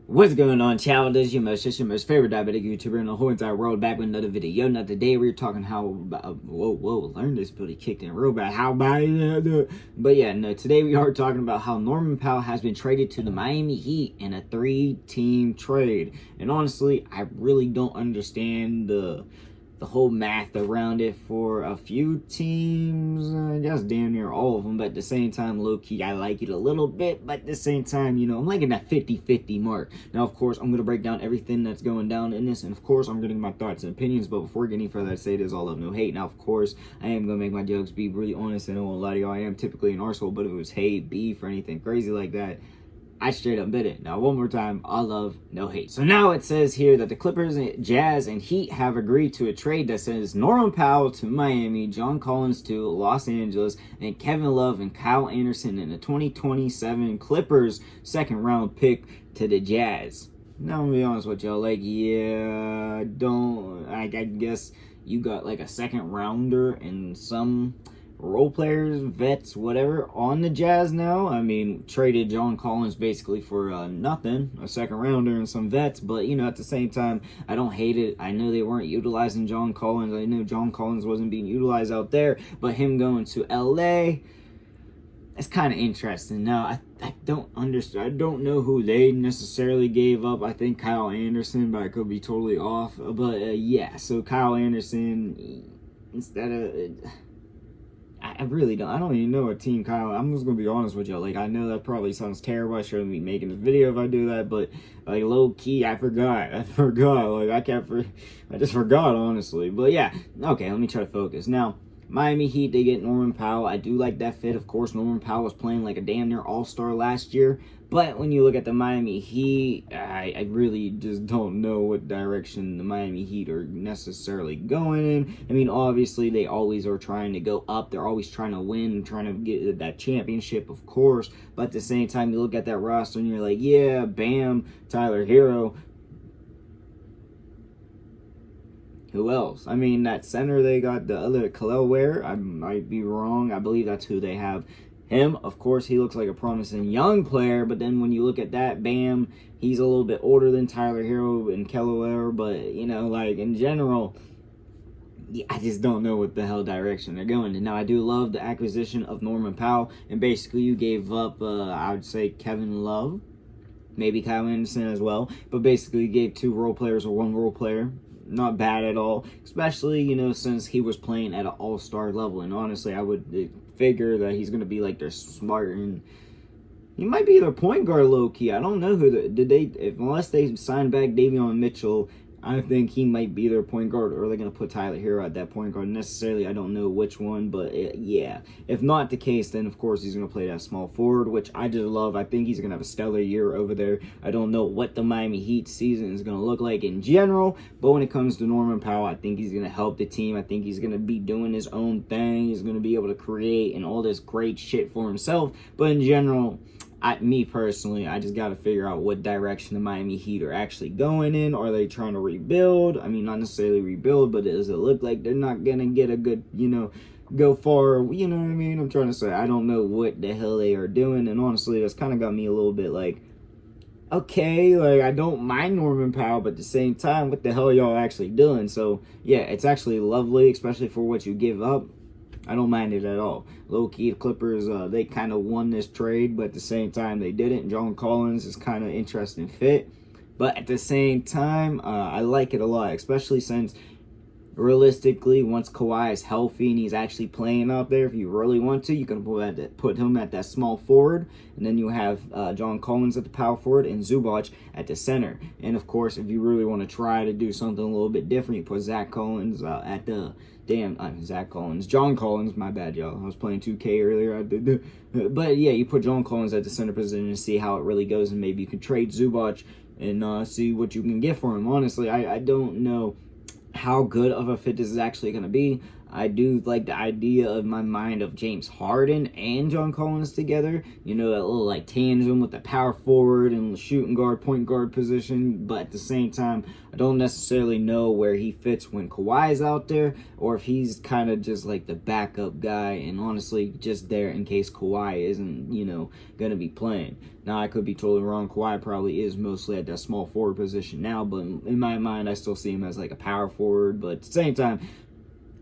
What's going on, child? This is your most favorite diabetic YouTuber in the whole entire world, back with another video. Now today we're talking how learn this ability kicked in real bad. How bad? But yeah, no, today we are talking about how Norman Powell has been traded to the Miami Heat in a 3-team trade. And honestly, I really don't understand the whole math around it for a few teams. I guess damn near all of them, but at the same time, low-key, I like it a little bit, but at the same time, you know, I'm liking that 50-50 mark. Now, of course, I'm going to break down everything that's going down in this, and of course, I'm getting my thoughts and opinions, but before getting any further, I say this all love, no hate. Now, of course, I am going to make my jokes be really honest, and I won't lie to y'all, I am typically an arsehole, but if it was hate, beef, or anything crazy like that, I straight up bid it. Now, one more time, all love, no hate. So now it says here that the Clippers, Jazz, and Heat have agreed to a trade that sends Norman Powell to Miami, John Collins to Los Angeles, and Kevin Love and Kyle Anderson in the 2027 Clippers second-round pick to the Jazz. Now, I'm gonna be honest with y'all, like, yeah, I guess you got like a second-rounder and some role players, vets, whatever, on the Jazz now. I mean, traded John Collins basically for nothing, a second rounder and some vets, but, you know, at the same time, I don't hate it. I know they weren't utilizing John Collins. I know John Collins wasn't being utilized out there, but him going to LA, it's kind of interesting. Now, I don't understand. I don't know who they necessarily gave up. I think Kyle Anderson, but I could be totally off. But, yeah, so Kyle Anderson, instead of... I really don't. I don't even know what team Kyle. I'm just gonna be honest with y'all. Like, I know that probably sounds terrible. I shouldn't be making this video if I do that, but like, low key, I forgot. Like, I just forgot, honestly. But yeah, okay. Let me try to focus now. Miami Heat, they get Norman Powell. I do like that fit. Of course, Norman Powell was playing like a damn near all-star last year. But when you look at the Miami Heat, I really just don't know what direction the Miami Heat are necessarily going in. I mean, obviously, they always are trying to go up. They're always trying to win, trying to get that championship, of course. But at the same time, you look at that roster and you're like, yeah, Bam, Tyler Hero. Who else? I mean, that center, they got the other Collabs. I might be wrong. I believe that's who they have. Him, of course, he looks like a promising young player, but then when you look at that, Bam, he's a little bit older than Tyler Hero and Kellaware, but, you know, like, in general, yeah, I just don't know what the hell direction they're going in. Now, I do love the acquisition of Norman Powell, and basically you gave up, I would say, Kevin Love, maybe Kyle Anderson as well, but basically you gave 2 role players or 1 role player. Not bad at all, especially, you know, since he was playing at an all-star level. And honestly, I would figure that he's going to be like their smart, and he might be their point guard low-key. I don't know who unless they sign back Davion Mitchell, I think he might be their point guard, or they're going to put Tyler Hero at that point guard. Necessarily, I don't know which one, but yeah. If not the case, then of course he's going to play that small forward, which I just love. I think he's going to have a stellar year over there. I don't know what the Miami Heat season is going to look like in general, but when it comes to Norman Powell, I think he's going to help the team. I think he's going to be doing his own thing. He's going to be able to create and all this great shit for himself, but in general, me personally, I just got to figure out what direction the Miami Heat are actually going in. Are they trying to rebuild? I mean, not necessarily rebuild, but does it look like they're not going to get a good, you know, go far? You know what I mean? I'm trying to say, I don't know what the hell they are doing. And honestly, that's kind of got me a little bit like, okay, like, I don't mind Norman Powell, but at the same time, what the hell are y'all actually doing? So, yeah, it's actually lovely, especially for what you give up. I don't mind it at all. Low-key, the Clippers, they kind of won this trade, but at the same time, they didn't. John Collins is kind of interesting fit. But at the same time, I like it a lot, especially since, realistically, once Kawhi is healthy and he's actually playing out there, if you really want to, you can put him at that small forward, and then you have John Collins at the power forward and Zubac at the center. And of course, if you really want to try to do something a little bit different, you put Zach Collins at the John Collins, my bad, y'all. I was playing 2K earlier. But yeah, you put John Collins at the center position and see how it really goes, and maybe you can trade Zubac and see what you can get for him. Honestly, I don't know how good of a fit this is actually going to be. I do like the idea of my mind of James Harden and John Collins together. You know, that little like tandem with the power forward and shooting guard, point guard position. But at the same time, I don't necessarily know where he fits when Kawhi's out there, or if he's kind of just like the backup guy and honestly just there in case Kawhi isn't, you know, going to be playing. Now, I could be totally wrong. Kawhi probably is mostly at that small forward position now, but in my mind, I still see him as like a power forward. But at the same time,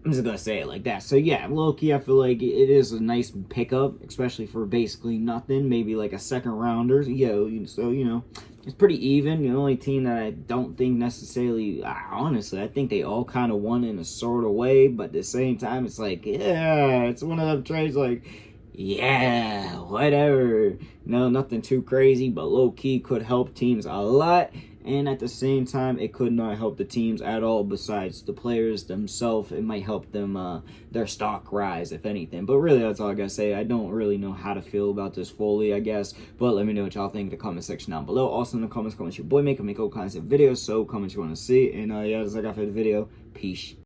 I'm just gonna say it like that. So yeah, low-key, I feel like it is a nice pickup, especially for basically nothing, maybe like a second rounder. So you know, it's pretty even. The only team that I don't think necessarily, honestly, I think they all kind of won in a sort of way, but at the same time, it's like, yeah, it's one of them trades like, yeah, whatever. No, nothing too crazy, but low-key could help teams a lot. And at the same time, it could not help the teams at all besides the players themselves. It might help them, their stock rise, if anything. But really, that's all I gotta say. I don't really know how to feel about this fully, I guess. But let me know what y'all think in the comment section down below. Also in the comments, comment your boy make all kinds of videos. So comment you want to see. And yeah, that's all I got for the video. Peace.